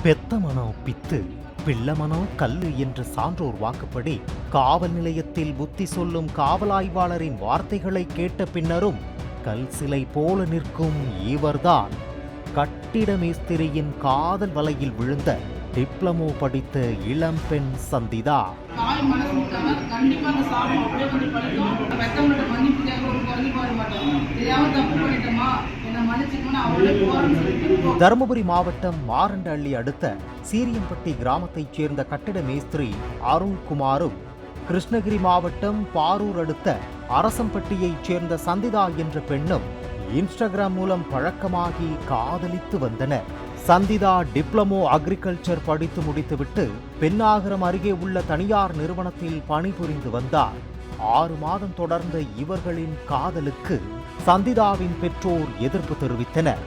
பெத்த மனம் பித்து பிள்ளமனோ கல்லு என்ற சான்றோர் வாக்குப்படி காவல் நிலையத்தில் புத்தி சொல்லும் காவல் ஆய்வாளரின் வார்த்தைகளை கேட்ட பின்னரும் கல் சிலை போல நிற்கும் இவர்தான் கட்டிட மேஸ்திரியின் காதல் வலையில் விழுந்த டிப்ளமோ படித்த இளம்பெண் சந்திதா. தருமபுரி மாவட்டம் மாரண்டஹள்ளி அடுத்த சீரியம்பட்டி கிராமத்தைச் சேர்ந்த கட்டிட மேஸ்திரி அருண்குமாரும், கிருஷ்ணகிரி மாவட்டம் பாரூர் அடுத்த அரசம்பட்டியைச் சேர்ந்த சந்திதா என்ற பெண்ணும் இன்ஸ்டாகிராம் மூலம் பழக்கமாகி காதலித்து வந்தனர். சந்திதா டிப்ளமோ அக்ரிகல்ச்சர் படித்து முடித்துவிட்டு பெண்ணாகரம் அருகே உள்ள தனியார் நிறுவனத்தில் பணிபுரிந்து வந்தார். 6 மாதம் தொடர்ந்த இவர்களின் காதலுக்கு சந்திதாவின் பெற்றோர் எதிர்ப்பு தெரிவித்தனர்.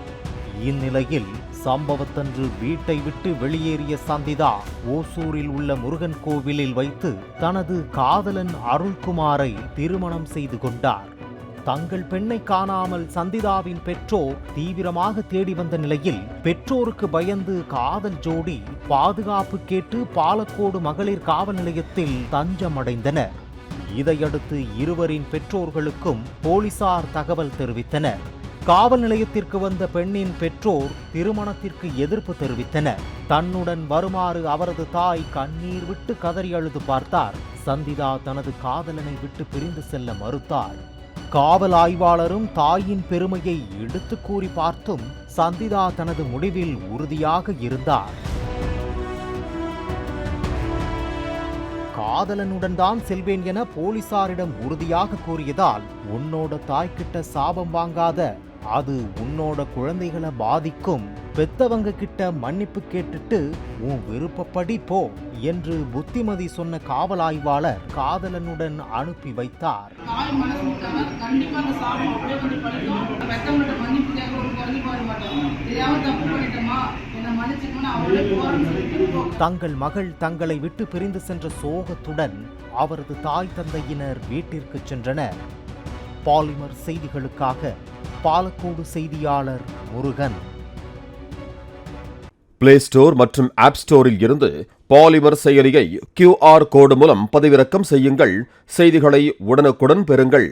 இந்நிலையில் சம்பவத்தன்று வீட்டை விட்டு வெளியேறிய சந்திதா ஓசூரில் உள்ள முருகன் கோவிலில் வைத்து தனது காதலன் அருள்குமாரை திருமணம் செய்து கொண்டார். தங்கள் பெண்ணை காணாமல் சந்திதாவின் பெற்றோர் தீவிரமாக தேடி வந்த நிலையில் பெற்றோருக்கு பயந்து காதல் ஜோடி பாதுகாப்பு கேட்டு பாலக்கோடு மகளிர் காவல் நிலையத்தில் தஞ்சம் அடைந்தனர். இதையடுத்து இருவரின் பெற்றோர்களுக்கும் போலீசார் தகவல் தெரிவித்தனர். காவல் நிலையத்திற்கு வந்த பெண்ணின் பெற்றோர் திருமணத்திற்கு எதிர்ப்பு தெரிவித்தனர். தன்னுடன் வருமாறு அவரது தாய் கண்ணீர் விட்டு கதறி அழுது பார்த்தார். சந்திதா தனது காதலனை விட்டு பிரிந்து செல்ல மறுத்தார். காவல் ஆய்வாளரும் தாயின் பெருமையை எடுத்து கூறி பார்த்தும் சந்திதா தனது முடிவில் உறுதியாக இருந்தார். காதலனுடன் தான் செல்வேன் என போலீசாரிடம் உறுதியாக கூறியதால், உன்னோட தாய்கிட்ட சாபம் வாங்காத, அது உன்னோட குழந்தைகளை பாதிக்கும், பெத்தவங்க கிட்ட மன்னிப்பு கேட்டுட்டு உன் விருப்பப்படி போ என்று புத்திமதி சொன்ன காவல் ஆய்வாளர் காதலனுடன் அனுப்பி வைத்தார். தங்கள் மகள் தங்களை விட்டு பிரிந்து சென்ற சோகத்துடன் அவரது தாய் தந்தையினர் வீட்டிற்கு சென்றனர். பாலிமர் செய்திகளுக்காக பாலக்கோடு செய்தியாளர் முருகன். பிளே ஸ்டோர் மற்றும் ஆப் ஸ்டோரில் இருந்து பாலிமர் செயலியை QR கோடு மூலம் பதிவிறக்கம் செய்யுங்கள். செய்திகளை உடனுக்குடன் பெறுங்கள்.